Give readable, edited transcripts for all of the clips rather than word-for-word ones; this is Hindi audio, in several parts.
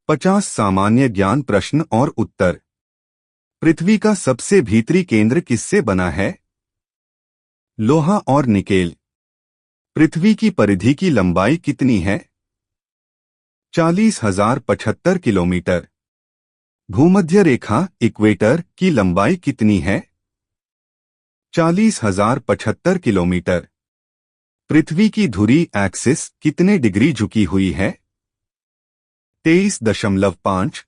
50 सामान्य ज्ञान प्रश्न और उत्तर। पृथ्वी का सबसे भीतरी केंद्र किससे बना है? लोहा और निकेल। पृथ्वी की परिधि की लंबाई कितनी है? 40,075 किलोमीटर। भूमध्य रेखा इक्वेटर की लंबाई कितनी है? 40,075 किलोमीटर। पृथ्वी की धुरी एक्सिस कितने डिग्री झुकी हुई है? 23.5।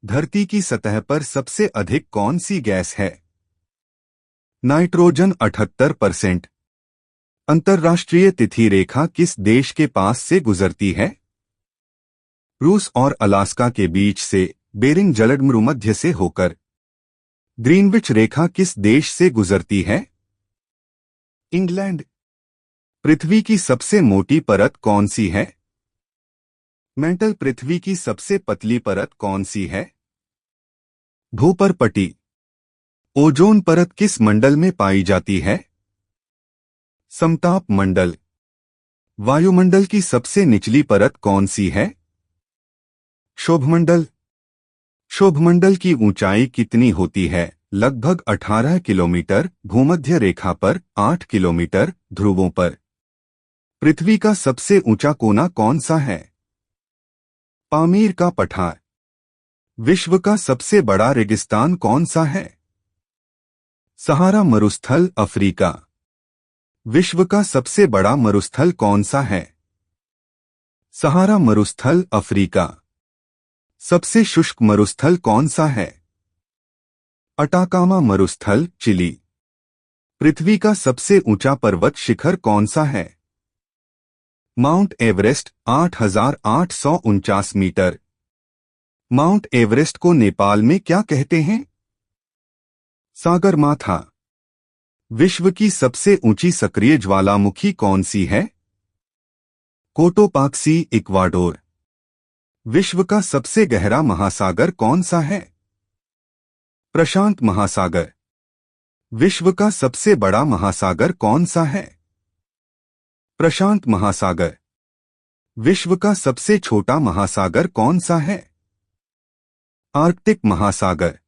धरती की सतह पर सबसे अधिक कौन सी गैस है? नाइट्रोजन 78%। अंतर्राष्ट्रीय तिथि रेखा किस देश के पास से गुजरती है? रूस और अलास्का के बीच से बेरिंग जलसमूह से होकर। ग्रीनविच रेखा किस देश से गुजरती है? इंग्लैंड। पृथ्वी की सबसे मोटी परत कौन सी है? मेंटल। पृथ्वी की सबसे पतली परत कौन सी है? भूपर्पटी। ओजोन परत किस मंडल में पाई जाती है? समताप मंडल। वायुमंडल की सबसे निचली परत कौन सी है? क्षोभमंडल। क्षोभमंडल की ऊंचाई कितनी होती है? लगभग 18 किलोमीटर। भूमध्य रेखा पर 8 किलोमीटर। ध्रुवों पर। पृथ्वी का सबसे ऊंचा कोना कौन सा है? पामीर का पठार। विश्व का सबसे बड़ा रेगिस्तान कौन सा है? सहारा मरुस्थल अफ्रीका। विश्व का सबसे बड़ा मरुस्थल कौन सा है? सहारा मरुस्थल अफ्रीका। सबसे शुष्क मरुस्थल कौन सा है? अटाकामा मरुस्थल चिली। पृथ्वी का सबसे ऊंचा पर्वत शिखर कौन सा है? Mount Everest 8,849 metre. Mount Everest को नेपाल में क्या कहते हैं? सागरमाथा। विश्व की सबसे ऊंची सक्रिय ज्वालामुखी कौन सी है? कोटोपाक्सी इक्वाडोर। विश्व का सबसे गहरा महासागर कौन सा है? प्रशांत महासागर। विश्व का सबसे बड़ा महासागर कौन सा है? प्रशांत महासागर। विश्व का सबसे छोटा महासागर कौन सा है? आर्कटिक महासागर।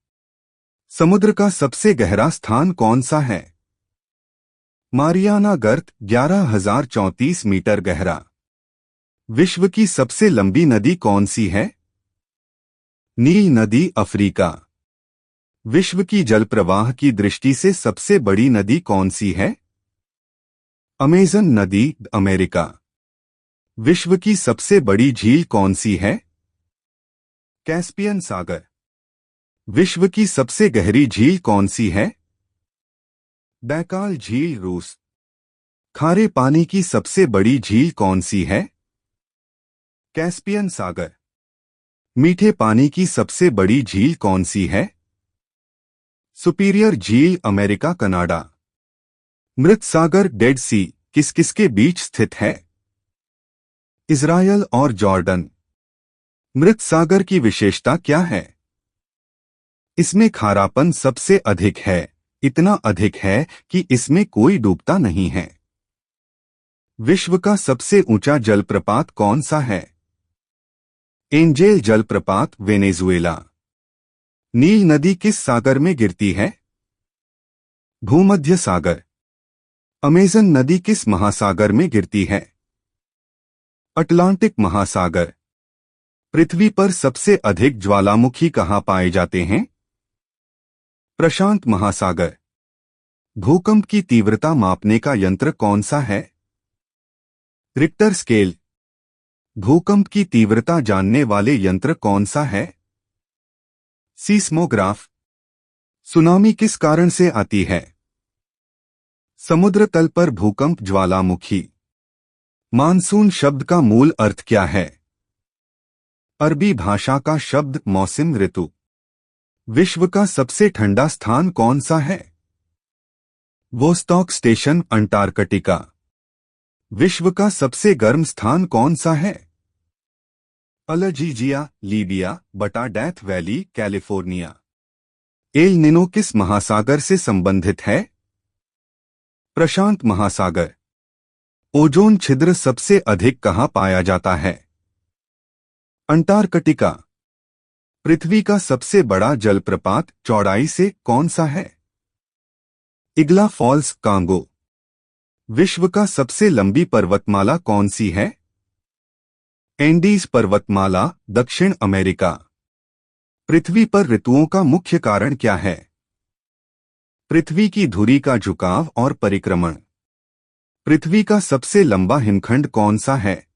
समुद्र का सबसे गहरा स्थान कौन सा है? मारियाना गर्त 11,034 मीटर गहरा। विश्व की सबसे लंबी नदी कौन सी है? नील नदी अफ्रीका। विश्व की जल प्रवाह की दृष्टि से सबसे बड़ी नदी कौन सी है? अमेज़न नदी अमेरिका। विश्व की सबसे बड़ी झील कौन सी है? कैस्पियन सागर। विश्व की सबसे गहरी झील कौन सी है? बैकाल झील रूस। खारे पानी की सबसे बड़ी झील कौन सी है? कैस्पियन सागर। मीठे पानी की सबसे बड़ी झील कौन सी है? सुपीरियर झील अमेरिका कनाडा। मृत सागर डेड सी किस किसके बीच स्थित है? इज़राइल और जॉर्डन। मृत सागर की विशेषता क्या है? इसमें खारापन सबसे अधिक है, इतना अधिक है कि इसमें कोई डूबता नहीं है। विश्व का सबसे ऊंचा जलप्रपात कौन सा है? एंजेल जलप्रपात वेनेजुएला। नील नदी किस सागर में गिरती है? भूमध्य सागर। अमेज़न नदी किस महासागर में गिरती है? अटलांटिक महासागर। पृथ्वी पर सबसे अधिक ज्वालामुखी कहाँ पाए जाते हैं? प्रशांत महासागर। भूकंप की तीव्रता मापने का यंत्र कौन सा है? Richter scale. भूकंप की तीव्रता जानने वाले यंत्र कौन सा है? सीस्मोग्राफ। सुनामी किस कारण से आती है? समुद्र तल पर भूकंप ज्वालामुखी। मानसून शब्द का मूल अर्थ क्या है? अरबी भाषा का शब्द मौसम ऋतु। विश्व का सबसे ठंडा स्थान कौन सा है? Vostok station Antarctica. विश्व का सबसे गर्म स्थान कौन सा है? अल्जीरिया, लीबिया, बटा death valley, California. El Nino किस महासागर से संबंधित है? प्रशांत महासागर। ओजोन छिद्र सबसे अधिक कहाँ पाया जाता है? अंटार्कटिका। पृथ्वी का सबसे बड़ा जलप्रपात चौड़ाई से कौन सा है? इग्ला फॉल्स, कांगो। विश्व का सबसे लंबी पर्वतमाला कौन सी है? एंडीज पर्वतमाला, दक्षिण अमेरिका। पृथ्वी पर ऋतुओं का मुख्य कारण क्या है? पृथ्वी की धुरी का झुकाव और परिक्रमण। पृथ्वी का सबसे लंबा हिमखंड कौन सा है?